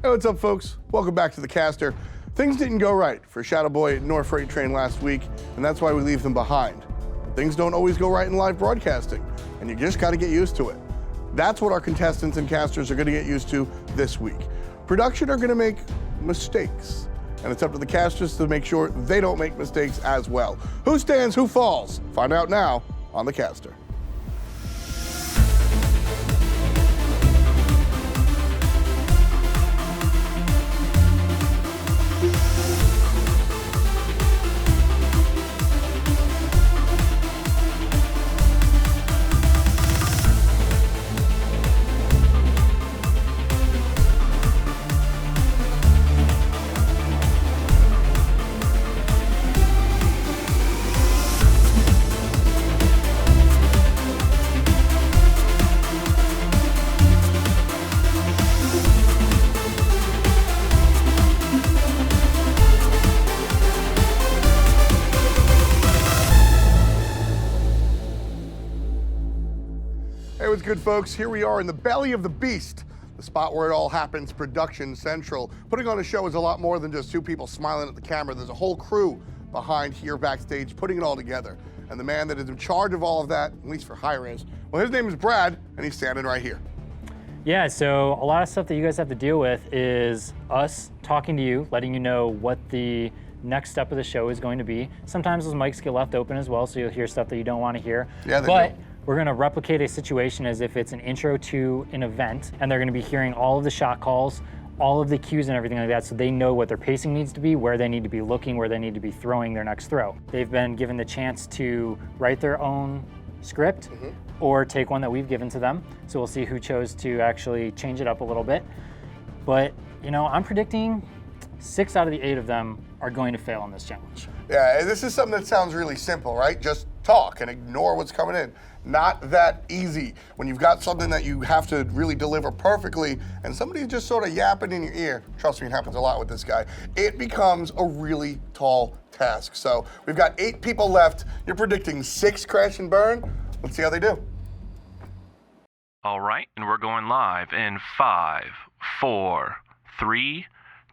Hey, what's up, folks? Welcome back to the caster. Things didn't go right for Shadow Boy nor Freight Train last week, and that's why we leave them behind. Things don't always go right in live broadcasting, and you just got to get used to it. That's what our contestants and casters are going to get used to this week. Production are going to make mistakes, and it's up to the casters to make sure they don't make mistakes as well. Who stands, who falls? Find out now on the caster. Hey, what's good, folks? Here we are in the belly of the beast, the spot where it all happens, Production Central. Putting on a show is a lot more than just two people smiling at the camera. There's a whole crew behind here backstage putting it all together. And the man that is in charge of all of that, at least for Hi-Rez, well, his name is Brad, and he's standing right here. Yeah, so a lot of stuff that you guys have to deal with is us talking to you, letting you know what the next step of the show is going to be. Sometimes those mics get left open as well, so you'll hear stuff that you don't want to hear. Yeah, they do. We're going to replicate a situation as if it's an intro to an event, and they're going to be hearing all of the shot calls, all of the cues and everything like that, so they know what their pacing needs to be, where they need to be looking, where they need to be throwing their next throw. They've been given the chance to write their own script or take one that we've given to them. So we'll see who chose to actually change it up a little bit. But, you know, I'm predicting 6 out of the 8 of them are going to fail on this challenge. Yeah, this is something that sounds really simple, right? Just talk and ignore what's coming in. Not that easy. When you've got something that you have to really deliver perfectly and somebody's just sort of yapping in your ear, trust me, it happens a lot with this guy, it becomes a really tall task. So we've got 8 people left. You're predicting 6 crash and burn. Let's see how they do. All right, and we're going live in 5, 4, 3,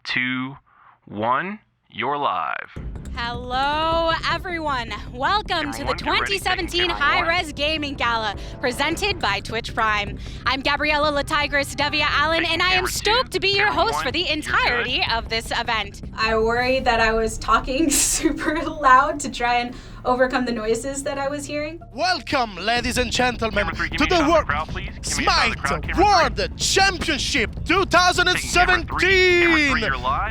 2, 1. You're live. Hello, everyone. Welcome to the 2017 Hi-Rez Gaming Gala, presented by Twitch Prime. I'm Gabriella LaTigris Devia Allen, and I am stoked to be your host for the entirety of this event. I worried that I was talking super loud to try and overcome the noises that I was hearing. Welcome, ladies and gentlemen, to the SMITE World Championship 2017!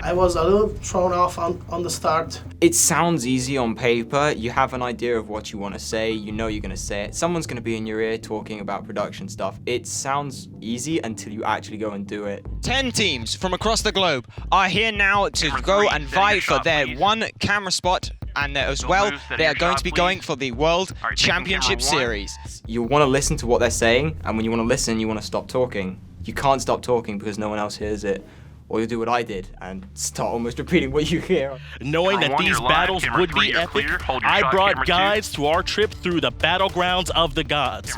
I was a little thrown off on the start. It sounds easy on paper. You have an idea of what you want to say. You know you're going to say it. Someone's going to be in your ear talking about production stuff. It sounds easy until you actually go and do it. 10 teams from across the globe are here now to go and vie for their one camera spot. And as well, they are going to be going for the World Championship Series. You want to listen to what they're saying, and when you want to listen, you want to stop talking. You can't stop talking because no one else hears it. Or you do what I did and start almost repeating what you hear. Knowing that these battles would be epic, I brought guides to our trip through the battlegrounds of the gods.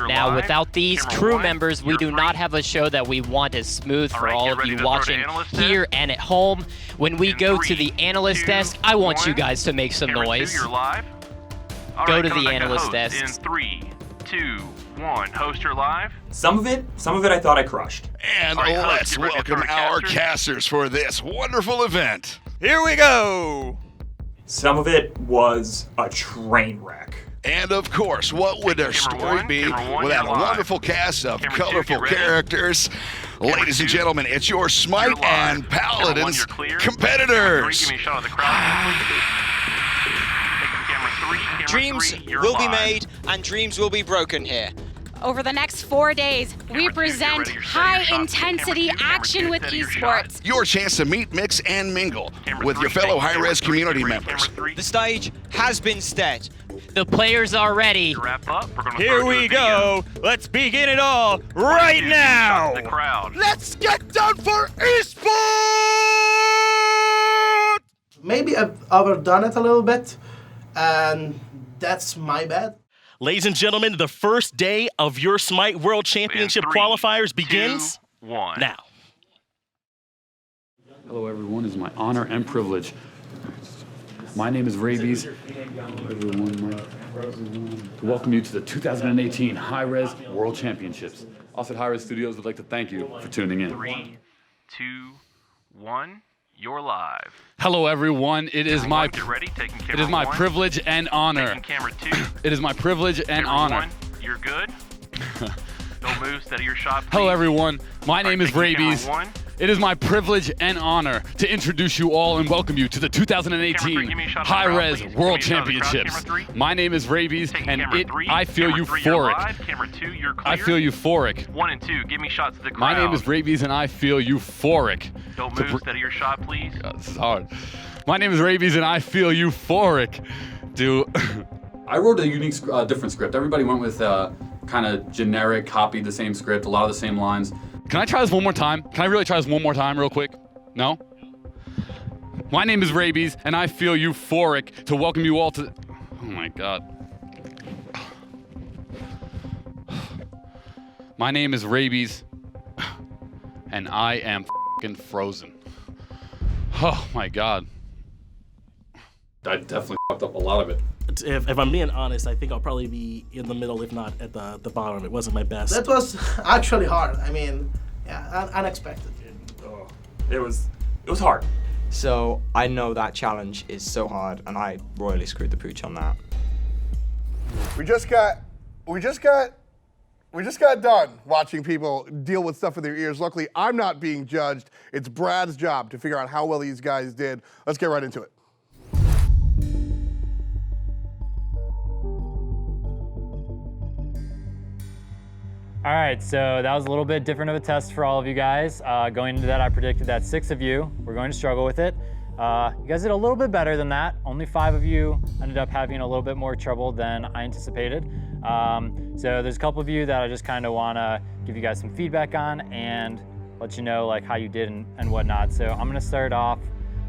Now, without these crew members, we do not have a show that we want as smooth for all of you watching here and at home. When we go to the analyst desk, I want you guys to make some noise. Go to the analyst desk. In 3, 2, 1. Host, you're live. Some of it I thought I crushed. And let's welcome our casters for this wonderful event. Here we go! Some of it was a train wreck. And of course, what would their story be without a wonderful cast of colorful characters? Ladies and gentlemen, it's your SMITE and Paladins competitors. Dreams will be made and dreams will be broken here. Over the next 4 days, we present high-intensity action with esports. Your chance to meet, mix, and mingle with your fellow Hi-Rez community members. The stage has been set. The players are ready. Here we go. Let's begin it all right now. Let's get down for esports! Maybe I've overdone it a little bit, and that's my bad. Ladies and gentlemen, the first day of your SMITE World Championship qualifiers begins now. everyone. It is my honor and privilege. My name is Rabies. To welcome you to the 2018 Hi-Rez World Championships. Us at Hi-Rez Studios would like to thank you for tuning in. 3, 2, 1. You're live. Hello, everyone. It is my One. privilege and honor. Taking camera 2. It is my privilege and Camera honor. 1, you're good. Don't move. Steady your shot, please. Hello, everyone. My name is taking camera Rabies. 1. It is my privilege and honor to introduce you all and welcome you to the 2018 Hi-Rez World Championships. My name is Rabies, and I feel euphoric. Camera 2, you're clear. I feel euphoric. 1 and 2, give me shots of the crowd. My name is Rabies, and I feel euphoric. Don't move. Steady your shot, please. God, this is hard. My name is Rabies, and I feel euphoric. Dude. I wrote a unique, different script. Everybody went with kind of generic, copied the same script, a lot of the same lines. Can I try this one more time? Can I really try this one more time real quick? No? My name is Rabies, and I feel euphoric to welcome you all to... Oh my God. My name is Rabies, and I am f***ing frozen. Oh my God. I definitely fucked up a lot of it. If I'm being honest, I think I'll probably be in the middle, if not at the bottom. It wasn't my best. That was actually hard. I mean, yeah, unexpected. Oh, it was hard. So I know that challenge is so hard, and I royally screwed the pooch on that. We just got done watching people deal with stuff in their ears. Luckily, I'm not being judged. It's Brad's job to figure out how well these guys did. Let's get right into it. All right, so that was a little bit different of a test for all of you guys. Going into that, I predicted that 6 of you were going to struggle with it. You guys did a little bit better than that. Only 5 of you ended up having a little bit more trouble than I anticipated. So there's a couple of you that I just kind of want to give you guys some feedback on and let you know like how you did and whatnot. So I'm going to start off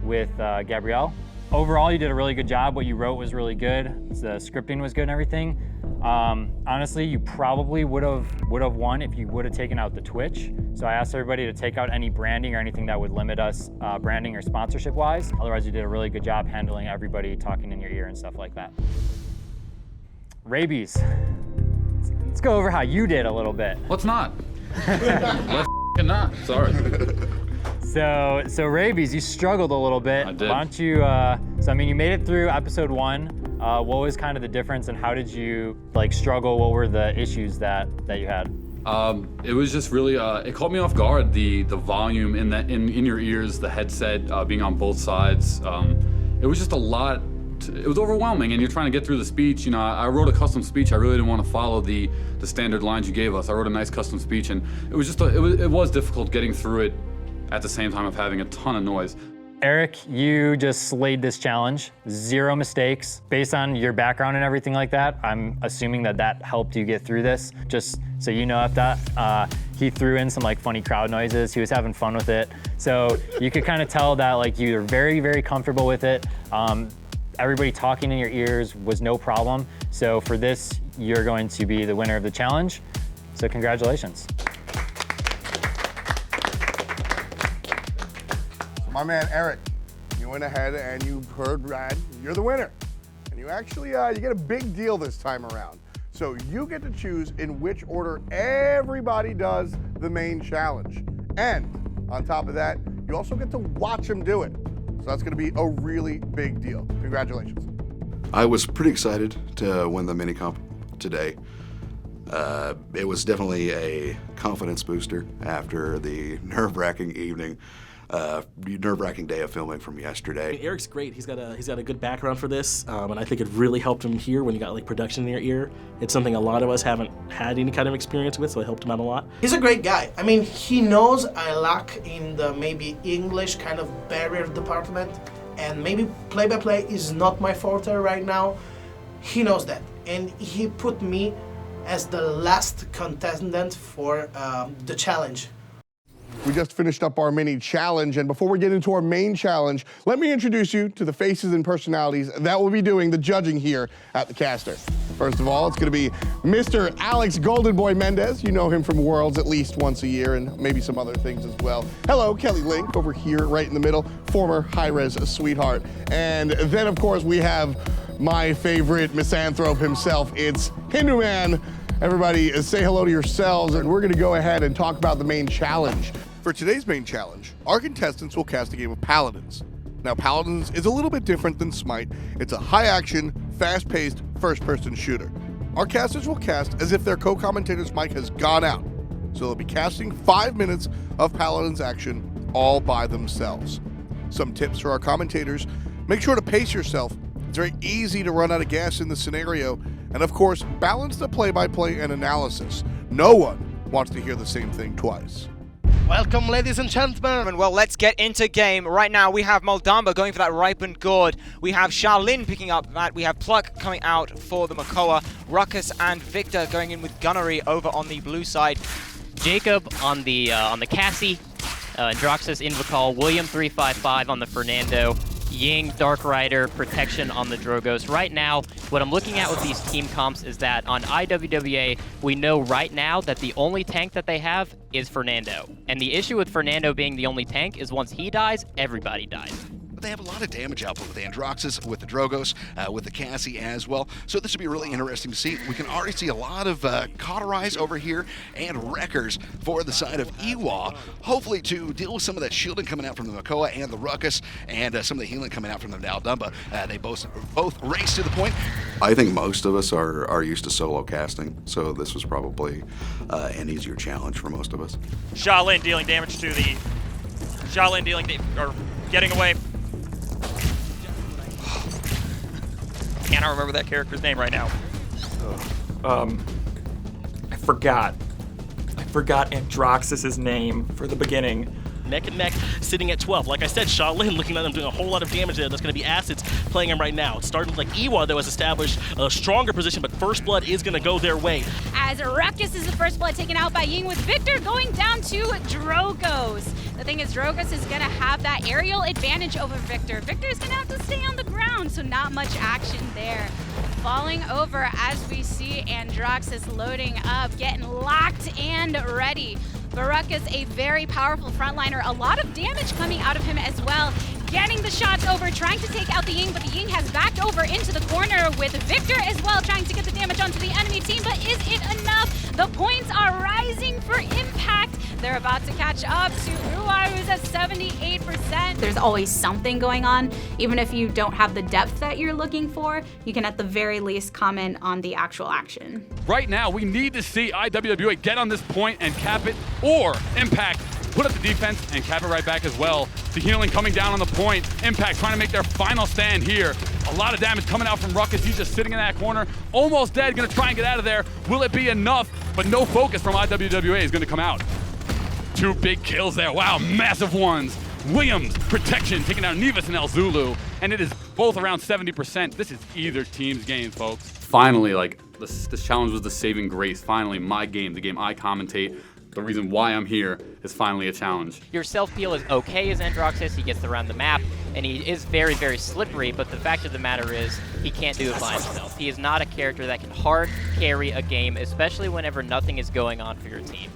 with Gabrielle. Overall, you did a really good job. What you wrote was really good. The scripting was good and everything. Honestly, you probably would have won if you would have taken out the Twitch. So I asked everybody to take out any branding or anything that would limit us branding or sponsorship wise. Otherwise, you did a really good job handling everybody talking in your ear and stuff like that. Rabies, let's go over how you did a little bit. Let's not. Let's not. Sorry. So Rabies, you struggled a little bit. I did. Why don't you, so I mean, you made it through episode 1. What was kind of the difference and how did you like struggle? What were the issues that you had? It was just really, it caught me off guard, the volume in your ears, the headset being on both sides. It was just a lot. It was overwhelming, and you're trying to get through the speech. You know, I wrote a custom speech. I really didn't want to follow the standard lines you gave us. I wrote a nice custom speech, and it was just it was difficult getting through it at the same time of having a ton of noise. Eric, you just slayed this challenge. 0 mistakes. Based on your background and everything like that, I'm assuming that helped you get through this. Just so you know, if that he threw in some like funny crowd noises. He was having fun with it. So you could kind of tell that like you were very, very comfortable with it. Everybody talking in your ears was no problem. So for this, you're going to be the winner of the challenge. So congratulations. My man Eric, you went ahead and you heard Brad, you're the winner. And you actually, you get a big deal this time around. So you get to choose in which order everybody does the main challenge. And on top of that, you also get to watch them do it. So that's gonna be a really big deal. Congratulations. I was pretty excited to win the mini comp today. It was definitely a confidence booster after the nerve-wracking evening. Nerve-wracking day of filming from yesterday. Eric's great. He's got a good background for this, and I think it really helped him here when you got like production in your ear. It's something a lot of us haven't had any kind of experience with, so it helped him out a lot. He's a great guy. I mean, he knows I lack in the maybe English kind of barrier department, and maybe play-by-play is not my forte right now. He knows that, and he put me as the last contestant for the challenge. We just finished up our mini challenge, and before we get into our main challenge, let me introduce you to the faces and personalities that will be doing the judging here at the caster. First of all, it's going to be Mr. Alex Golden Boy Mendez. You know him from Worlds at least once a year and maybe some other things as well. Hello, Kelly Link over here right in the middle, former Hi-Rez sweetheart. And then, of course, we have my favorite misanthrope himself. It's Hindu Man. Everybody, say hello to yourselves, and we're going to go ahead and talk about the main challenge. For today's main challenge, our contestants will cast a game of Paladins. Now, Paladins is a little bit different than Smite. It's a high-action, fast-paced, first-person shooter. Our casters will cast as if their co-commentator's mic has gone out. So they'll be casting 5 minutes of Paladins action all by themselves. Some tips for our commentators: make sure to pace yourself. It's very easy to run out of gas in the scenario. And of course, balance the play-by-play and analysis. No one wants to hear the same thing twice. Welcome, ladies and gentlemen. Well, let's get into game. Right now, we have Moldamba going for that ripened gourd. We have Shaolin picking up that. We have Pluck coming out for the Makoa. Ruckus and Victor going in with Gunnery over on the blue side. Jacob on the Cassie. Androxus Invocal. William 355 on the Fernando. Ying, Dark Rider, Protection on the Drogos. Right now, what I'm looking at with these team comps is that on IWWA, we know right now that the only tank that they have is Fernando. And the issue with Fernando being the only tank is once he dies, everybody dies. They have a lot of damage output with Androxus, with the Drogos, with the Cassie as well. So this would be really interesting to see. We can already see a lot of Cauterize over here and Wreckers for the side of Iwa, hopefully to deal with some of that shielding coming out from the Makoa and the Ruckus, and some of the healing coming out from the Daldumba. They both race to the point. I think most of us are used to solo casting, so this was probably an easier challenge for most of us. Shaolin dealing damage to the... Shaolin dealing... or getting away. Cannot remember that character's name right now. I forgot Androxus's name for the beginning. Neck and neck, sitting at 12. Like I said, Shaolin looking at them doing a whole lot of damage there. That's going to be acids playing him right now. It's starting like Iwa, though, has established a stronger position, but First Blood is going to go their way. As Ruckus is the first blood taken out by Ying, with Victor going down to Drogos. The thing is, Drogos is going to have that aerial advantage over Victor. Victor is going to have to stay on the ground, so not much action there. Falling over as we see Androxus loading up, getting locked and ready. Baruch is a very powerful frontliner. A lot of damage coming out of him as well. Getting the shots over, trying to take out the Ying, but the Ying has backed over into the corner with Victor as well, trying to get the damage onto the enemy team, but is it enough? The points are rising for Impact. They're about to catch up to Ruai, who's at 78%. There's always something going on. Even if you don't have the depth that you're looking for, you can at the very least comment on the actual action. Right now, we need to see IWWA get on this point and cap it, or Impact put up the defense and cap it right back as well. The healing coming down on the point. Impact trying to make their final stand here. A lot of damage coming out from Ruckus. He's just sitting in that corner, almost dead, gonna try and get out of there. Will it be enough? But no focus from IWWA is gonna come out. 2 big kills there. Wow, massive ones. Williams, Protection, taking out Nevis and El Zulu. And it is both around 70%. This is either team's game, folks. Finally, like, this challenge was the saving grace. Finally, my game, the game I commentate, the reason why I'm here is finally a challenge. Your self-peel is okay as Androxus. He gets around the map, and he is very, very slippery, but the fact of the matter is he can't do it by himself. He is not a character that can hard carry a game, especially whenever nothing is going on for your team.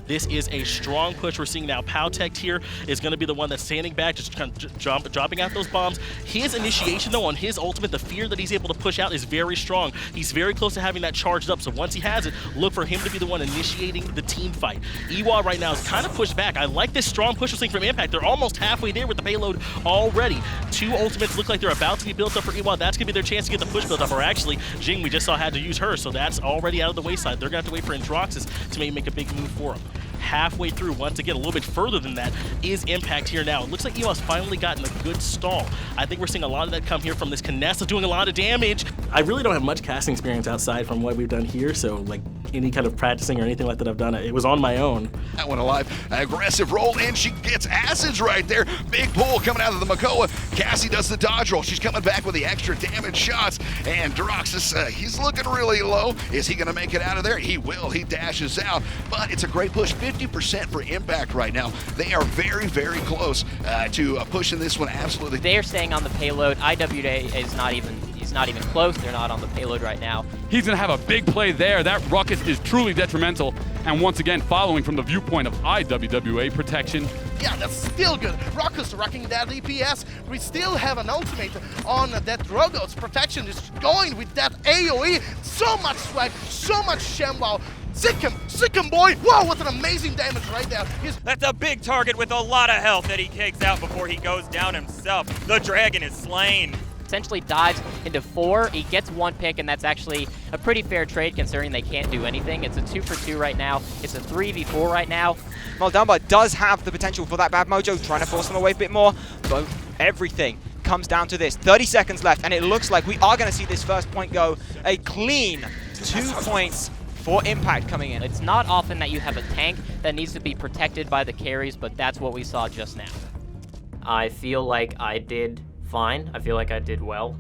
This is a strong push. We're seeing now Powtech here is going to be the one that's standing back, just kind of dropping out those bombs. His initiation, though, on his ultimate, the fear that he's able to push out is very strong. He's very close to having that charged up, so once he has it, look for him to be the one initiating the team fight. Iwa right now is kind of pushed back. I like this strong push we're seeing from Impact. They're almost halfway there with the payload already. 2 ultimates look like they're about to be built up for Iwa. That's going to be their chance to get the push built up, or actually, Jing, we just saw, had to use her, so that's already out of the wayside. They're going to have to wait for Androxus to maybe make a big move for him. Halfway through, once again, a little bit further than that, is Impact here now. It looks like Iwa's finally gotten a good stall. I think we're seeing a lot of that come here from this Canessa doing a lot of damage. I really don't have much casting experience outside from what we've done here, so like any kind of practicing or anything like that I've done. It was on my own. That one alive. Aggressive roll, and she gets acids right there. Big pull coming out of the Makoa. Cassie does the dodge roll. She's coming back with the extra damage shots. And Droxus, he's looking really low. Is he going to make it out of there? He will. He dashes out. But it's a great push. 50% for impact right now. They are very, very close to pushing this one absolutely. They're staying on the payload. IWA is not even close. They're not on the payload right now. He's going to have a big play there. That Ruckus is truly detrimental. And once again, following from the viewpoint of IWA protection. Yeah, that's still good. Ruckus rocking that DPS. We still have an ultimate on that Drogo's protection is going with that AoE. So much swag, so much Shambao. Sick him, boy! Wow, what an amazing damage right there. That's a big target with a lot of health that he takes out before he goes down himself. The dragon is slain. Essentially dives into 4. He gets 1 pick, and that's actually a pretty fair trade considering they can't do anything. It's a 2-for-2 right now. It's a 3v4 right now. Moldamba does have the potential for that bad mojo, trying to force them away a bit more, but everything comes down to this. 30 seconds left, and it looks like we are going to see this first point go a clean 2 points for Impact coming in. It's not often that you have a tank that needs to be protected by the carries, but that's what we saw just now. I feel like I did fine. I feel like I did well.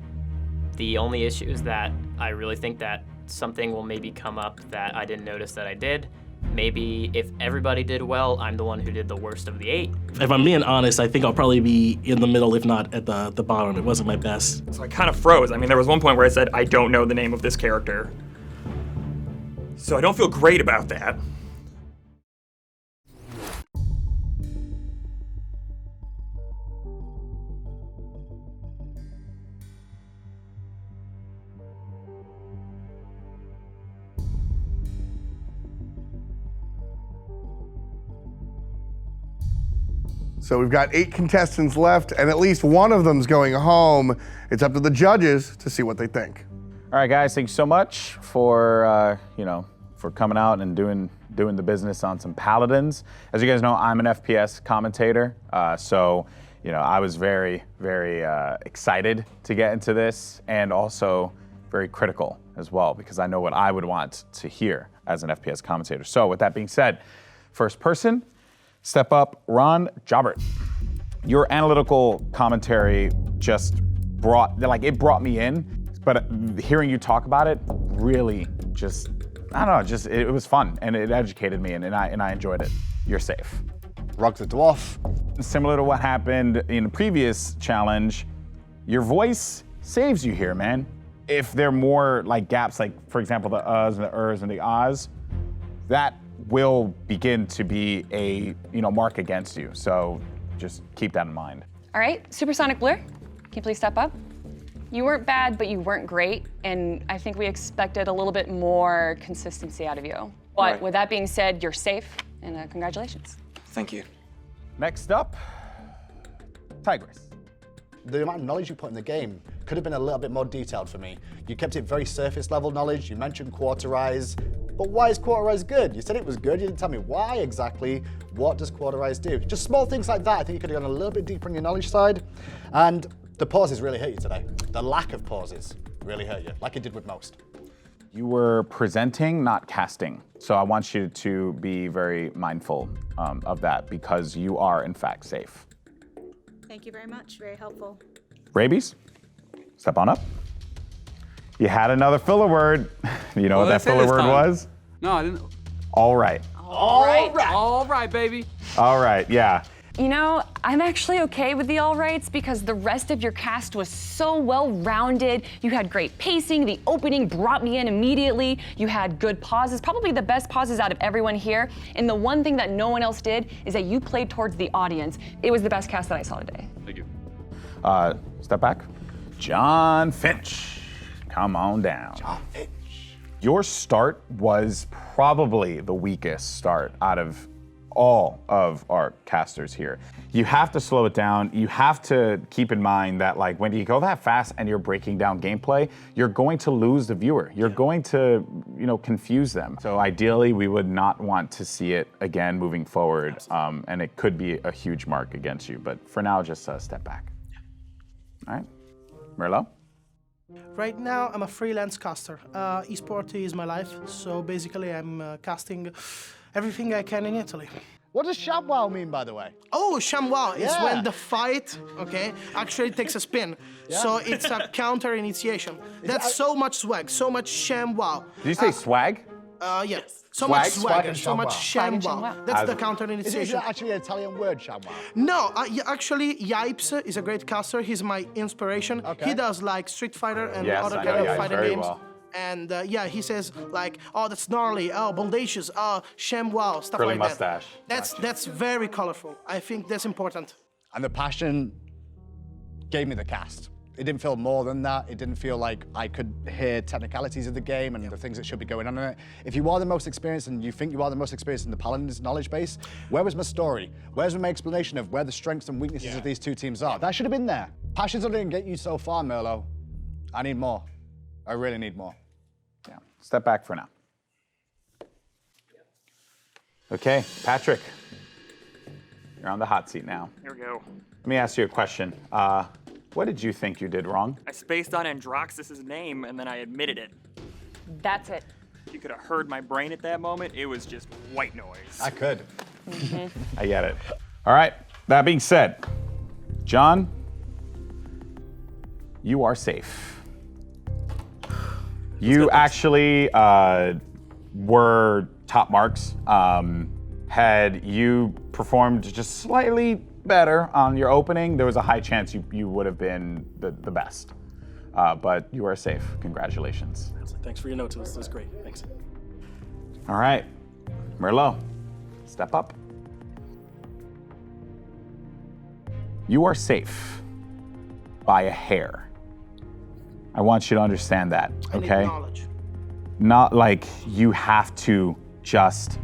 The only issue is that I really think that something will maybe come up that I didn't notice that I did. Maybe if everybody did well, I'm the one who did the worst of the 8. If I'm being honest, I think I'll probably be in the middle, if not at the bottom. It wasn't my best. So I kind of froze. I mean, there was one point where I said, I don't know the name of this character. So I don't feel great about that. So we've got 8 contestants left, and at least one of them's going home. It's up to the judges to see what they think. All right, guys, thank you so much for for coming out and doing the business on some Paladins. As you guys know, I'm an FPS commentator, so I was very, very excited to get into this, and also very critical as well, because I know what I would want to hear as an FPS commentator. So with that being said, first person, step up, Ron Jobert. Your analytical commentary just brought me in, but hearing you talk about it really just, I don't know, it was fun, and it educated me, and I enjoyed it. You're safe. Rug the Dwarf. Similar to what happened in the previous challenge, your voice saves you here, man. If there are more gaps, for example, the uhs and the ers and the ahs, that will begin to be a mark against you. So just keep that in mind. All right, Supersonic Blur, can you please step up? You weren't bad, but you weren't great, and I think we expected a little bit more consistency out of you. But with that being said, you're safe, and congratulations. Thank you. Next up, Hi-Rez. The amount of knowledge you put in the game could have been a little bit more detailed for me. You kept it very surface level knowledge. You mentioned Quarterize, but why is Quarterize good? You said it was good, you didn't tell me why exactly. What does Quarterize do? Just small things like that. I think you could have gone a little bit deeper on your knowledge side. And the pauses really hurt you today. The lack of pauses really hurt you, like it did with most. You were presenting, not casting. So I want you to be very mindful of that, because you are in fact safe. Thank you very much, very helpful. Rabies, step on up. You had another filler word. You know what that filler word was? No, I didn't. All right. All right. All right, baby. All right, yeah. I'm actually okay with the all rights because the rest of your cast was so well-rounded. You had great pacing. The opening brought me in immediately. You had good pauses, probably the best pauses out of everyone here. And the one thing that no one else did is that you played towards the audience. It was the best cast that I saw today. Thank you. Step back. John Finch, come on down. John Finch. Your start was probably the weakest start out of all of our casters here. You have to slow it down. You have to keep in mind that when you go that fast and you're breaking down gameplay, you're going to lose the viewer. You're going to, confuse them. So ideally, we would not want to see it again moving forward, and it could be a huge mark against you. But for now, just step back. All right, Merlot? Right now, I'm a freelance caster. Esport is my life, so basically I'm casting everything I can in Italy. What does ShamWow mean, by the way? Oh, ShamWow is Yeah. when the fight, okay, actually takes a spin. Yeah. So it's a counter initiation. That's so much swag, so much ShamWow. Did you say swag? Yeah. So Swag? much swag and and so much ShamWow. ShamWow. That's the counter Is initiation. it actually an Italian word, ShamWow? No, actually, Yipes is a great caster. He's my inspiration. Okay. He does like Street Fighter and Yes, other I know kind of Yipes fighting very games. well. And yeah, he says like, oh, that's gnarly, oh, boldacious, oh, ShamWow, stuff Curly like mustache. that. That's very colorful. I think that's important. And the passion gave me the cast. It didn't feel more than that. It didn't feel like I could hear technicalities of the game and the things that should be going on in it. If you are the most experienced and you think you are the most experienced in the Paladin's knowledge base, where was my story? Where's my explanation of where the strengths and weaknesses of these two teams are? That should have been there. Passion's only gonna get you so far, Merlo. I need more. I really need more. Yeah. Step back for now. Okay, Patrick. You're on the hot seat now. Here we go. Let me ask you a question. What did you think you did wrong? I spaced on Androxus's name and then I admitted it. That's it. You could have heard my brain at that moment. It was just white noise. I could. I get it. All right, that being said, John, you are safe. You actually were top marks. Had you performed just slightly better on your opening, there was a high chance you would have been the best. But you are safe. Congratulations. Thanks for your notes. It was great. Thanks. All right, Merlot, step up. You are safe by a hair. I want you to understand that, okay? I need knowledge. Not like you have to just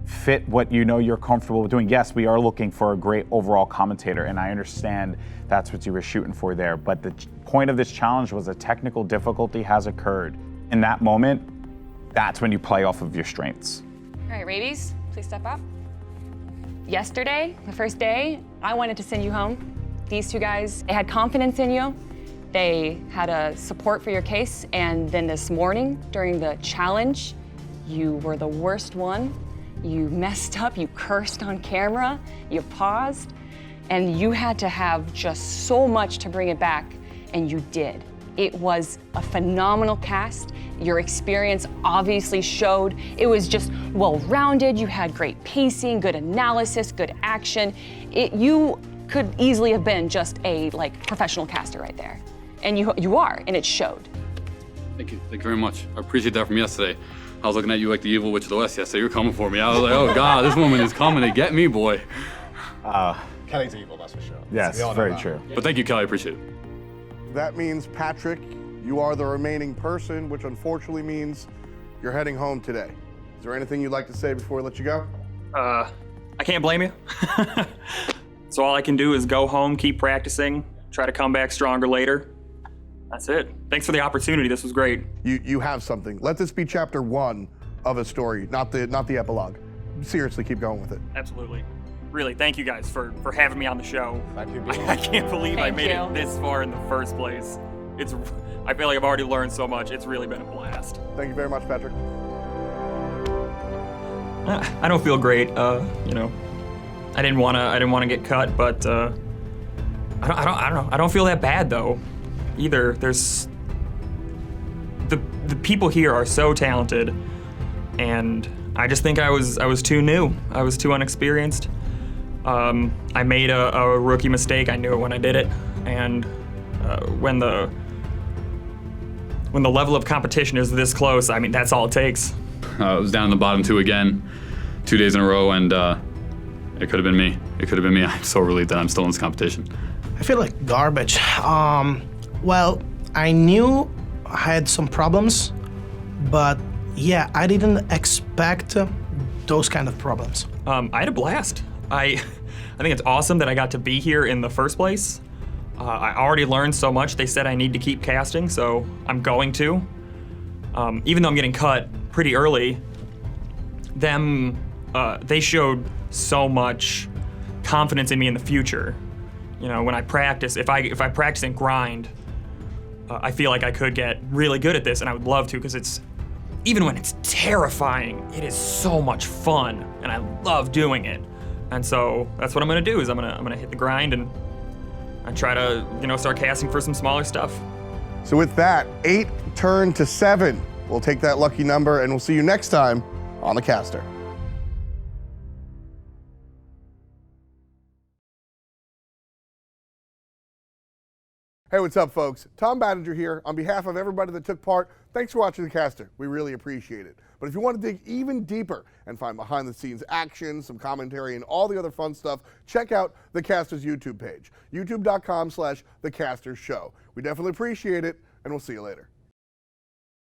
fit what you know you're comfortable with doing. Yes, we are looking for a great overall commentator, and I understand that's what you were shooting for there, but the point of this challenge was a technical difficulty has occurred. In that moment, that's when you play off of your strengths. All right, Rabies, please step up. Yesterday, the first day, I wanted to send you home. These two guys, they had confidence in you. They had a support for your case, and then this morning during the challenge, you were the worst one. You messed up, you cursed on camera, you paused, and you had to have just so much to bring it back, and you did. It was a phenomenal cast. Your experience obviously showed. It was just well-rounded. You had great pacing, good analysis, good action. You could easily have been just a professional caster right there. And you are, and it showed. Thank you very much. I appreciate that from yesterday. I was looking at you like the evil witch of the West yesterday. You were coming for me. I was like, oh God, this woman is coming to get me, boy. Kelly's evil, that's for sure. Yes, very true. But thank you, Kelly, I appreciate it. That means, Patrick, you are the remaining person, which unfortunately means you're heading home today. Is there anything you'd like to say before I let you go? I can't blame you. So all I can do is go home, keep practicing, try to come back stronger later. That's it. Thanks for the opportunity. This was great. You have something. Let this be chapter 1 of a story, not the epilogue. Seriously, keep going with it. Absolutely. Really, thank you guys for having me on the show. Thank you. I can't believe I Thank made you. it this far in the first place. I feel like I've already learned so much. It's really been a blast. Thank you very much, Patrick. I don't feel great. You know, I didn't want to get cut, but I don't know. I don't feel that bad though, either. There's the people here are so talented, and I just think I was too new. I was too unexperienced. I made a rookie mistake. I knew it when I did it, and when the level of competition is this close, I mean, that's all it takes. I was down in the bottom 2 again, 2 days in a row, and it could have been me. It could have been me. I'm so relieved that I'm still in this competition. I feel like garbage. Well, I knew I had some problems, but yeah, I didn't expect those kind of problems. I had a blast. I think it's awesome that I got to be here in the first place. I already learned so much. They said I need to keep casting, so I'm going to. Even though I'm getting cut pretty early, they showed so much confidence in me in the future. You know, when I practice, if I practice and grind, I feel like I could get really good at this, and I would love to, because it's, even when it's terrifying, it is so much fun, and I love doing it. And so that's what I'm gonna do, is I'm gonna hit the grind and try to, start casting for some smaller stuff. So with that, 8 turn to 7. We'll take that lucky number, and we'll see you next time on the caster. Hey, what's up, folks? Tom Battinger here. On behalf of everybody that took part, thanks for watching the caster. We really appreciate it. But if you want to dig even deeper and find behind-the-scenes action, some commentary, and all the other fun stuff, check out the caster's YouTube page, youtube.com/thecastershow. We definitely appreciate it, and we'll see you later.